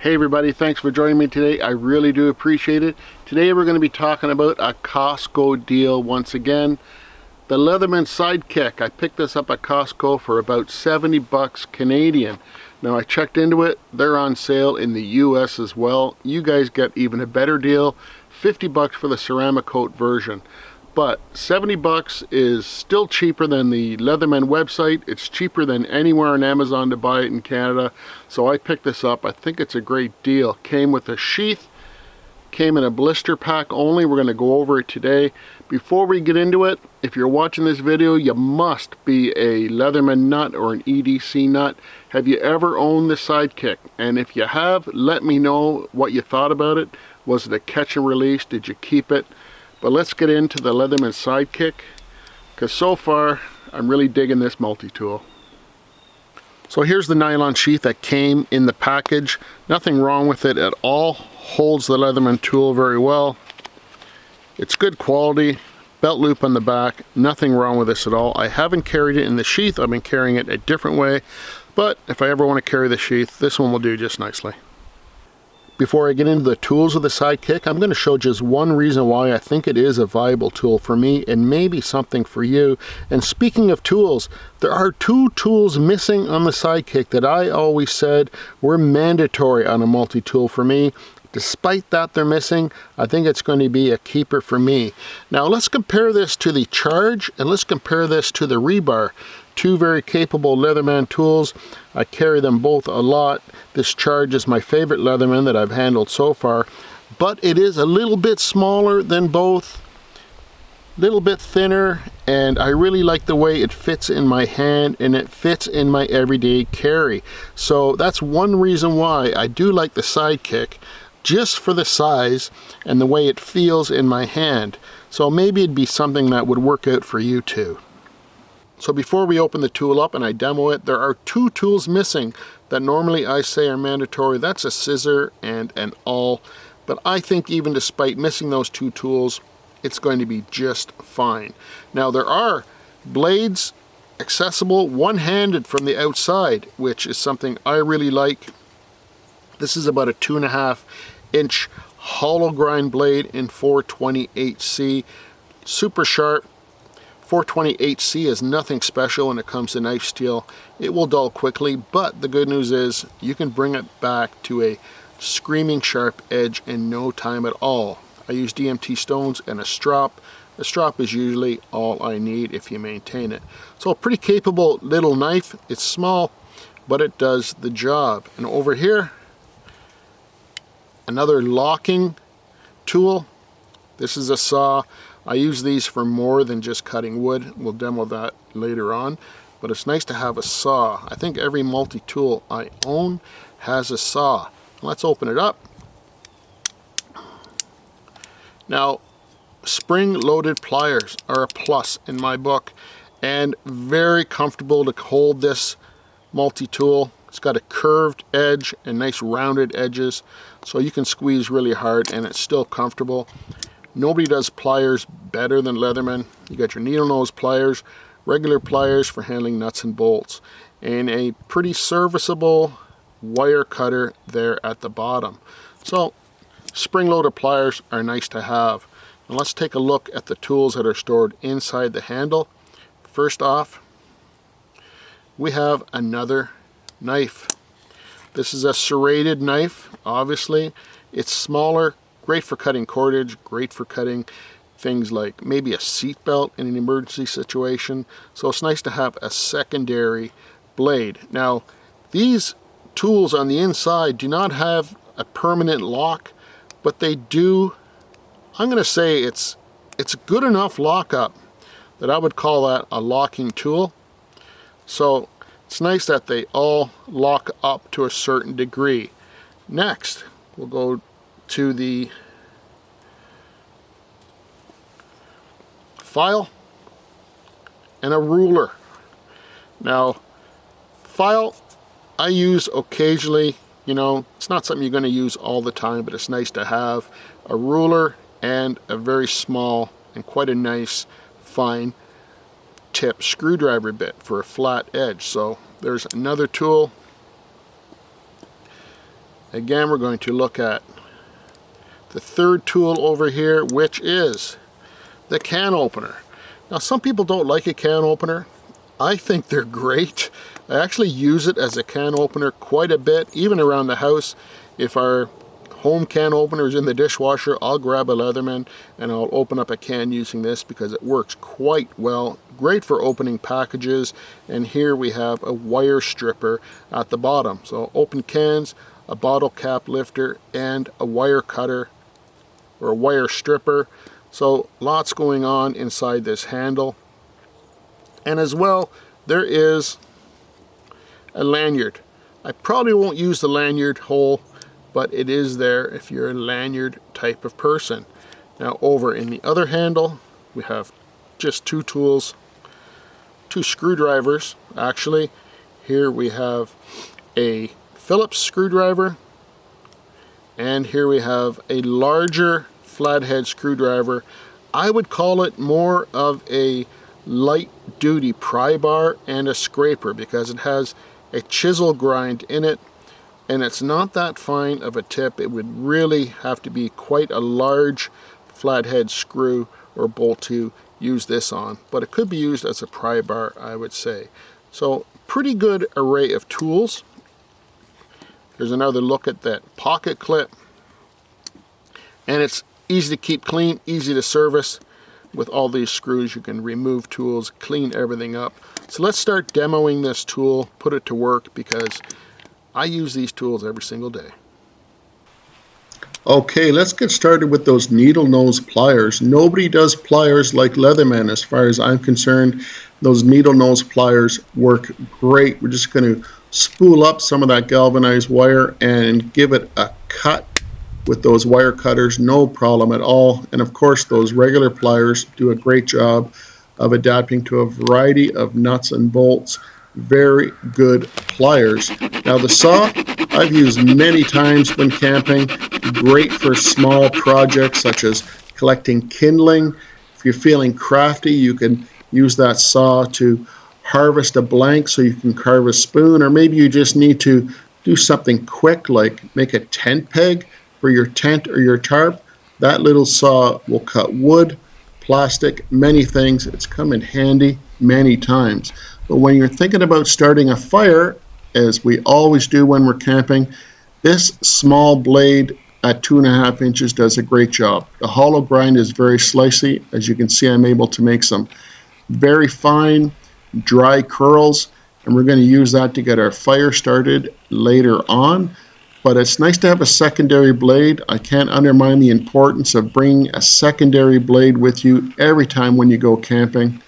Hey everybody, thanks for joining me today. I really do appreciate it. Today we're going to be talking about a Costco deal once again. The Leatherman Sidekick. I picked this up at Costco for about 70 bucks Canadian. Now I checked into it. They're on sale in the US as well. You guys get even a better deal. 50 bucks for the ceramic coat version. But 70 bucks is still cheaper than the Leatherman website. It's cheaper than anywhere on Amazon to buy it in Canada. So I picked this up. I think it's a great deal. Came with a sheath. Came in a blister pack only. We're going to go over it today. Before we get into it, if you're watching this video, you must be a Leatherman nut or an EDC nut. Have you ever owned the Sidekick? And if you have, let me know what you thought about it. Was it a catch and release? Did you keep it? But let's get into the Leatherman Sidekick, because so far I'm really digging this multi-tool. So here's the nylon sheath that came in the package. Nothing wrong with it at all. Holds the Leatherman tool very well. It's good quality. Belt loop on the back. Nothing wrong with this at all. I haven't carried it in the sheath. I've been carrying it a different way. But if I ever want to carry the sheath, this one will do just nicely. Before I get into the tools of the Sidekick, I'm going to show just one reason why I think it is a viable tool for me and maybe something for you. And speaking of tools, there are two tools missing on the Sidekick that I always said were mandatory on a multi-tool for me. Despite that they're missing, I think it's going to be a keeper for me. Now let's compare this to the Charge and let's compare this to the Rebar. Two very capable Leatherman tools. I carry them both a lot. This Charge is my favorite Leatherman that I've handled so far, but it is a little bit smaller than both, a little bit thinner, and I really like the way it fits in my hand and it fits in my everyday carry. So that's one reason why I do like the Sidekick, just for the size and the way it feels in my hand. So maybe it'd be something that would work out for you too. So before we open the tool up and I demo it, there are two tools missing that normally I say are mandatory. That's a scissor and an awl. But I think even despite missing those two tools, it's going to be just fine. Now there are blades accessible one-handed from the outside, which is something I really like. This is about a 2.5 inch hollow grind blade in 420HC. Super sharp. 420HC is nothing special when it comes to knife steel. It will dull quickly, but the good news is you can bring it back to a screaming sharp edge in no time at all. I use DMT stones and a strop. A strop is usually all I need if you maintain it. So a pretty capable little knife. It's small, but it does the job. And over here, another locking tool. This is a saw. I use these for more than just cutting wood. We'll demo that later on. But it's nice to have a saw. I think every multi-tool I own has a saw. Let's open it up. Now, spring-loaded pliers are a plus in my book. And very comfortable to hold this multi-tool. It's got a curved edge and nice rounded edges. So you can squeeze really hard and it's still comfortable. Nobody does pliers better than Leatherman. You got your needle nose pliers, regular pliers for handling nuts and bolts, and a pretty serviceable wire cutter there at the bottom. So spring-loaded pliers are nice to have. Now let's take a look at the tools that are stored inside the handle. First off, we have another knife. This is a serrated knife, obviously. It's smaller. Great for cutting cordage, great for cutting things like maybe a seat belt in an emergency situation. So it's nice to have a secondary blade. Now, these tools on the inside do not have a permanent lock, but they do, I'm going to say it's good enough lockup that I would call that a locking tool. So it's nice that they all lock up to a certain degree. Next, we'll go to the file and a ruler. Now, file I use occasionally, you know, it's not something you're going to use all the time, but it's nice to have a ruler and a very small and quite a nice fine tip screwdriver bit for a flat edge. So there's another tool. Again, we're going to look at the third tool over here, which is the can opener. Now, some people don't like a can opener. I think they're great. I actually use it as a can opener quite a bit, even around the house. If our home can opener is in the dishwasher, I'll grab a Leatherman and I'll open up a can using this because it works quite well. Great for opening packages. And here we have a wire stripper at the bottom. So open cans, a bottle cap lifter, and a wire cutter or a wire stripper. So lots going on inside this handle. And as well, there is a lanyard. I probably won't use the lanyard hole, but it is there if you're a lanyard type of person. Now over in the other handle, we have just two tools, two screwdrivers actually. Here we have a Phillips screwdriver, and here we have a larger flathead screwdriver. I would call it more of a light duty pry bar and a scraper because it has a chisel grind in it, and it's not that fine of a tip. It would really have to be quite a large flathead screw or bolt to use this on, but it could be used as a pry bar, I would say. So pretty good array of tools. Here's another look at that pocket clip, and it's easy to keep clean, easy to service. With all these screws, you can remove tools, clean everything up. So let's start demoing this tool, put it to work, because I use these tools every single day. Okay, let's get started with those needle nose pliers. Nobody does pliers like Leatherman as far as I'm concerned. Those needle nose pliers work great. We're just going to spool up some of that galvanized wire and give it a cut with those wire cutters, no problem at all. And of course, those regular pliers do a great job of adapting to a variety of nuts and bolts. Very good pliers. Now the saw, I've used many times when camping. Great for small projects such as collecting kindling. If you're feeling crafty, you can use that saw to harvest a blank so you can carve a spoon, or maybe you just need to do something quick like make a tent peg for your tent or your tarp. That little saw will cut wood, plastic, many things. It's come in handy many times. But when you're thinking about starting a fire, as we always do when we're camping, this small blade at 2.5 inches does a great job. The hollow grind is very slicey. As you can see, I'm able to make some very fine, dry curls, and we're going to use that to get our fire started later on. But it's nice to have a secondary blade. I can't undermine the importance of bringing a secondary blade with you every time when you go camping.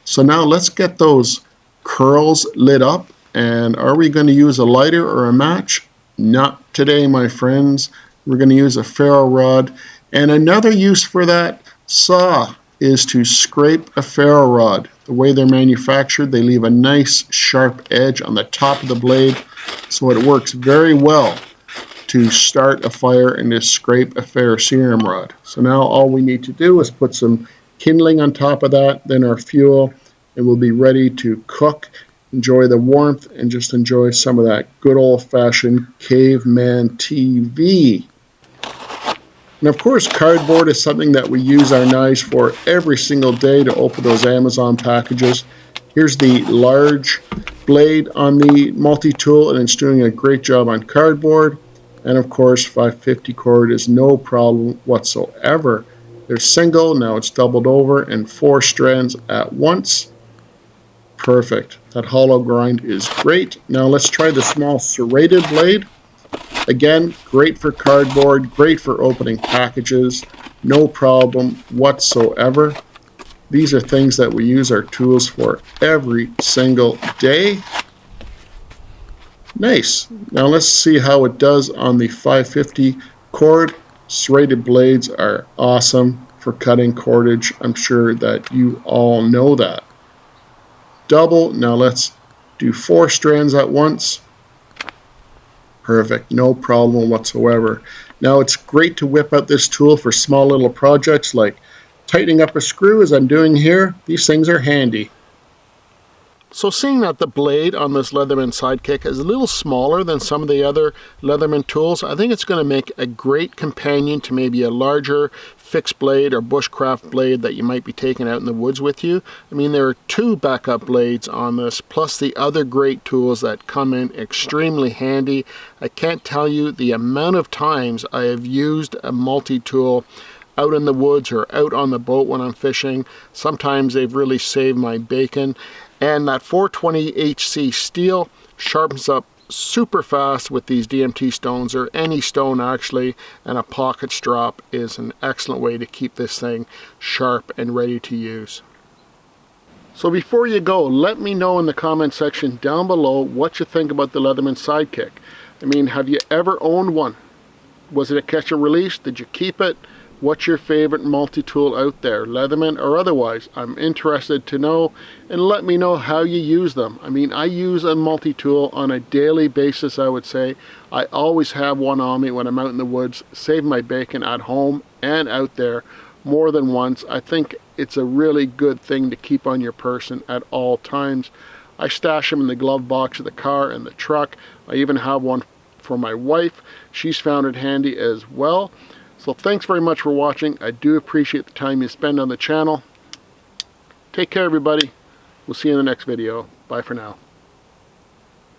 So now let's get those curls lit up. And are we going to use a lighter or a match? Not today, my friends. We're going to use a ferro rod. And another use for that saw is to scrape a ferro rod. The way they're manufactured, they leave a nice sharp edge on the top of the blade. So it works very well to start a fire and to scrape a ferrocerium rod. So now all we need to do is put some kindling on top of that, then our fuel, and we'll be ready to cook, enjoy the warmth, and just enjoy some of that good old-fashioned caveman TV. And of course, cardboard is something that we use our knives for every single day to open those Amazon packages. Here's the large blade on the multi-tool, and it's doing a great job on cardboard. And of course, 550 cord is no problem whatsoever. There's single, now it's doubled over, and 4 strands at once. Perfect. That hollow grind is great. Now let's try the small serrated blade. Again, great for cardboard, great for opening packages, no problem whatsoever. These are things that we use our tools for every single day. Nice. Now let's see how it does on the 550 cord. Serrated blades are awesome for cutting cordage. I'm sure that you all know that. Double. Now let's do 4 strands at once. Perfect, no problem whatsoever. Now it's great to whip out this tool for small little projects like tightening up a screw as I'm doing here. These things are handy. So seeing that the blade on this Leatherman Sidekick is a little smaller than some of the other Leatherman tools, I think it's going to make a great companion to maybe a larger fixed blade or bushcraft blade that you might be taking out in the woods with you. I mean, there are 2 backup blades on this, plus the other great tools that come in extremely handy. I can't tell you the amount of times I have used a multi-tool out in the woods or out on the boat when I'm fishing. Sometimes they've really saved my bacon. And that 420 HC steel sharpens up super fast with these DMT stones, or any stone actually, and a pocket strap is an excellent way to keep this thing sharp and ready to use. So before you go, let me know in the comment section down below what you think about the Leatherman Sidekick. I mean, have you ever owned one? Was it a catch and release? Did you keep it? What's your favorite multi-tool out there, Leatherman or otherwise? I'm interested to know, and let me know how you use them. I mean, I use a multi-tool on a daily basis, I would say. I always have one on me when I'm out in the woods, save my bacon at home and out there more than once. I think it's a really good thing to keep on your person at all times. I stash them in the glove box of the car and the truck. I even have one for my wife. She's found it handy as well. So thanks very much for watching. I do appreciate the time you spend on the channel. Take care, everybody. We'll see you in the next video. Bye for now.